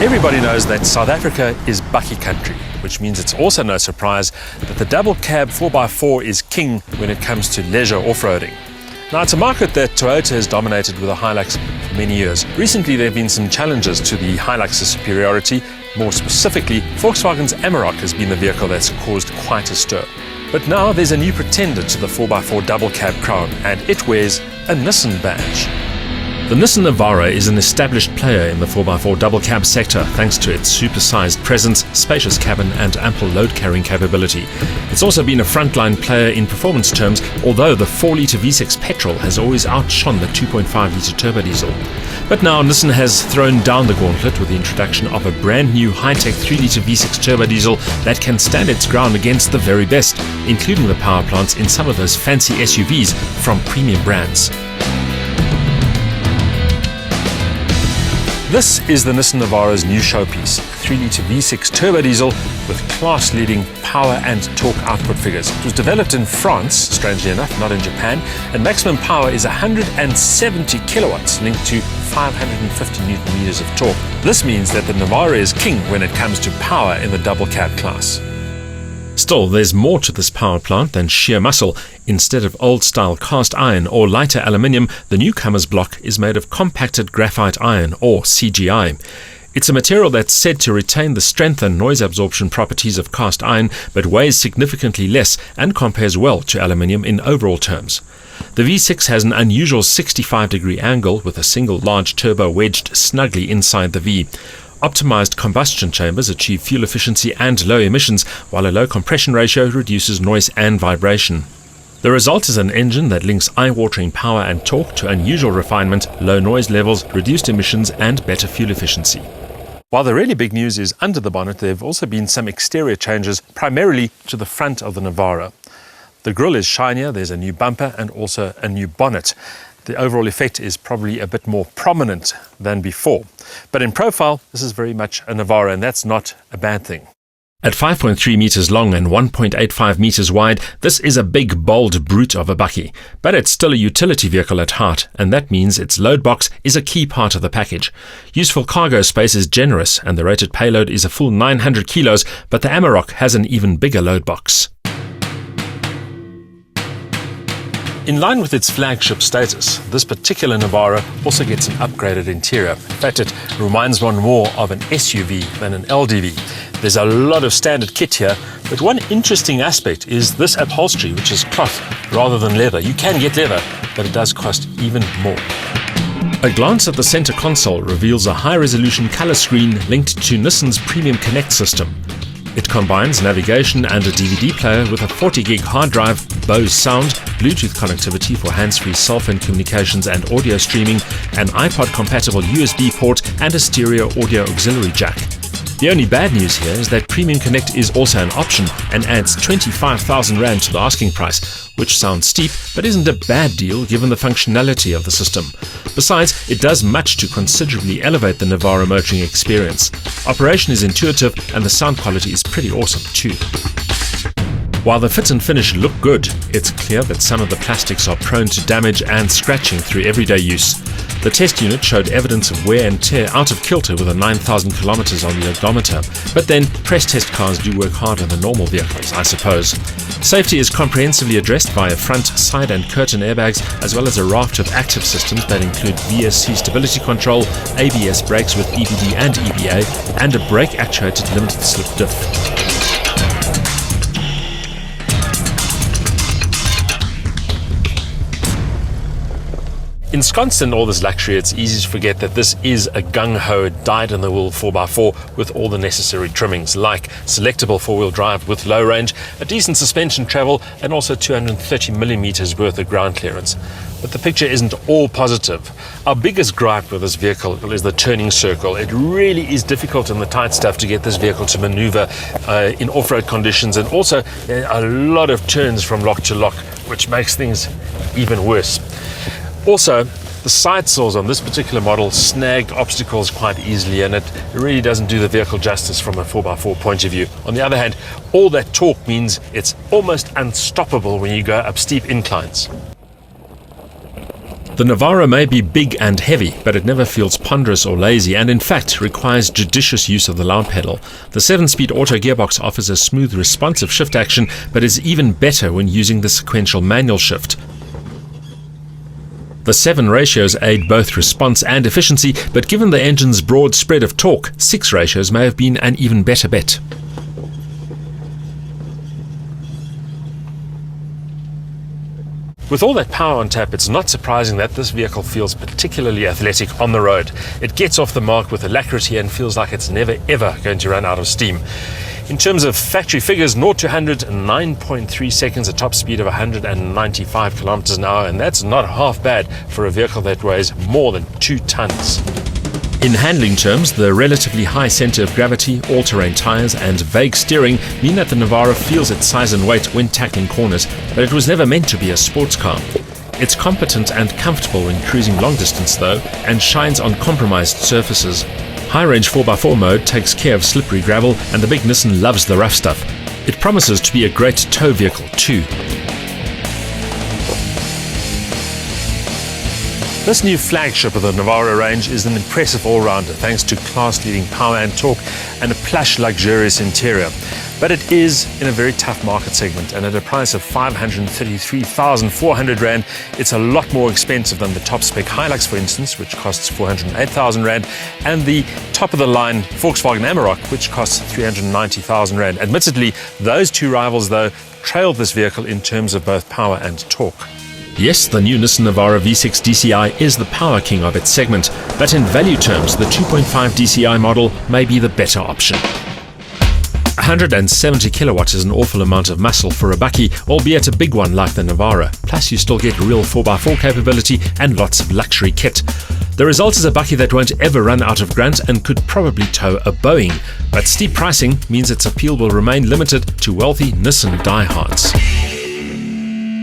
Everybody knows that South Africa is bucky country, which means it's also no surprise that the double cab 4x4 is king when it comes to leisure off-roading. Now, it's a market that Toyota has dominated with the Hilux for many years. Recently, there have been some challenges to the Hilux's superiority. More specifically, Volkswagen's Amarok has been the vehicle that's caused quite a stir. But now there's a new pretender to the 4x4 double cab crown, and it wears a Nissan badge. The Nissan Navara is an established player in the 4x4 double cab sector thanks to its supersized presence, spacious cabin and ample load-carrying capability. It's also been a frontline player in performance terms, although the 4-litre V6 petrol has always outshone the 2.5-litre turbo diesel. But now Nissan has thrown down the gauntlet with the introduction of a brand new high-tech 3-litre V6 turbo diesel that can stand its ground against the very best, including the power plants in some of those fancy SUVs from premium brands. This is the Nissan Navara's new showpiece, 3-litre V6 turbo diesel with class-leading power and torque output figures. It was developed in France, strangely enough, not in Japan, and maximum power is 170 kilowatts linked to 550 newton meters of torque. This means that the Navara is king when it comes to power in the double cab class. Still, there's more to this power plant than sheer muscle. Instead of old-style cast iron or lighter aluminium, the newcomer's block is made of compacted graphite iron, or CGI. It's a material that's said to retain the strength and noise absorption properties of cast iron, but weighs significantly less and compares well to aluminium in overall terms. The V6 has an unusual 65-degree angle with a single large turbo wedged snugly inside the V. Optimized combustion chambers achieve fuel efficiency and low emissions, while a low compression ratio reduces noise and vibration. The result is an engine that links eye-watering power and torque to unusual refinement, low noise levels, reduced emissions and better fuel efficiency. While the really big news is under the bonnet, there have also been some exterior changes, primarily to the front of the Navara. The grille is shinier, there's a new bumper and also a new bonnet. The overall effect is probably a bit more prominent than before. But in profile, this is very much a Navara, and that's not a bad thing. At 5.3 meters long and 1.85 meters wide, this is a big, bold brute of a bucky. But it's still a utility vehicle at heart, and that means its load box is a key part of the package. Useful cargo space is generous, and the rated payload is a full 900 kilos, but the Amarok has an even bigger load box. In line with its flagship status, this particular Navara also gets an upgraded interior. In fact, it reminds one more of an SUV than an LDV. There's a lot of standard kit here, but one interesting aspect is this upholstery, which is cloth rather than leather. You can get leather, but it does cost even more. A glance at the center console reveals a high-resolution color screen linked to Nissan's Premium Connect system. It combines navigation and a DVD player with a 40-gig hard drive, Bose sound, Bluetooth connectivity for hands-free cell phone communications and audio streaming, an iPod-compatible USB port, and a stereo audio auxiliary jack. The only bad news here is that Premium Connect is also an option and adds 25,000 Rand to the asking price, which sounds steep but isn't a bad deal given the functionality of the system. Besides, it does much to considerably elevate the Navara motoring experience. Operation is intuitive and the sound quality is pretty awesome too. While the fit and finish look good, it's clear that some of the plastics are prone to damage and scratching through everyday use. The test unit showed evidence of wear and tear out of kilter with a 9,000 kilometers on the odometer, but then press test cars do work harder than normal vehicles, I suppose. Safety is comprehensively addressed via front, side and curtain airbags, as well as a raft of active systems that include VSC stability control, ABS brakes with EBD and EBA, and a brake-actuated limited slip diff. Ensconced in all this luxury, it's easy to forget that this is a gung-ho, dyed-in-the-wool 4x4 with all the necessary trimmings, like selectable four-wheel drive with low range, a decent suspension travel, and also 230 millimeters worth of ground clearance. But the picture isn't all positive. Our biggest gripe with this vehicle is the turning circle. It really is difficult in the tight stuff to get this vehicle to maneuver in off-road conditions, and also a lot of turns from lock to lock, which makes things even worse. Also, the side saws on this particular model snag obstacles quite easily, and it really doesn't do the vehicle justice from a 4x4 point of view. On the other hand, all that torque means it's almost unstoppable when you go up steep inclines. The Navara may be big and heavy, but it never feels ponderous or lazy, and in fact requires judicious use of the loud pedal. The 7-speed auto gearbox offers a smooth, responsive shift action, but is even better when using the sequential manual shift. The 7 ratios aid both response and efficiency, but given the engine's broad spread of torque, 6 ratios may have been an even better bet. With all that power on tap, it's not surprising that this vehicle feels particularly athletic on the road. It gets off the mark with alacrity and feels like it's never ever going to run out of steam. In terms of factory figures, 0 to 100, 9.3 seconds, a top speed of 195 kilometers an hour, and that's not half bad for a vehicle that weighs more than 2 tons. In handling terms, the relatively high center of gravity, all-terrain tires, and vague steering mean that the Navara feels its size and weight when tackling corners, but it was never meant to be a sports car. It's competent and comfortable when cruising long distance though, and shines on compromised surfaces. High-range 4x4 mode takes care of slippery gravel, and the big Nissan loves the rough stuff. It promises to be a great tow vehicle too. This new flagship of the Navara range is an impressive all-rounder thanks to class-leading power and torque and a plush, luxurious interior. But it is in a very tough market segment, and at a price of 533,400 Rand, it's a lot more expensive than the top-spec Hilux, for instance, which costs 408,000 Rand, and the top-of-the-line Volkswagen Amarok, which costs 390,000 Rand. Admittedly, those two rivals, though, trailed this vehicle in terms of both power and torque. Yes, the new Nissan Navara V6 dCi is the power king of its segment, but in value terms, the 2.5 dCi model may be the better option. 170 kilowatts is an awful amount of muscle for a bakkie, albeit a big one like the Navara. Plus, you still get real 4x4 capability and lots of luxury kit. The result is a bakkie that won't ever run out of grunt and could probably tow a Boeing. But steep pricing means its appeal will remain limited to wealthy Nissan diehards.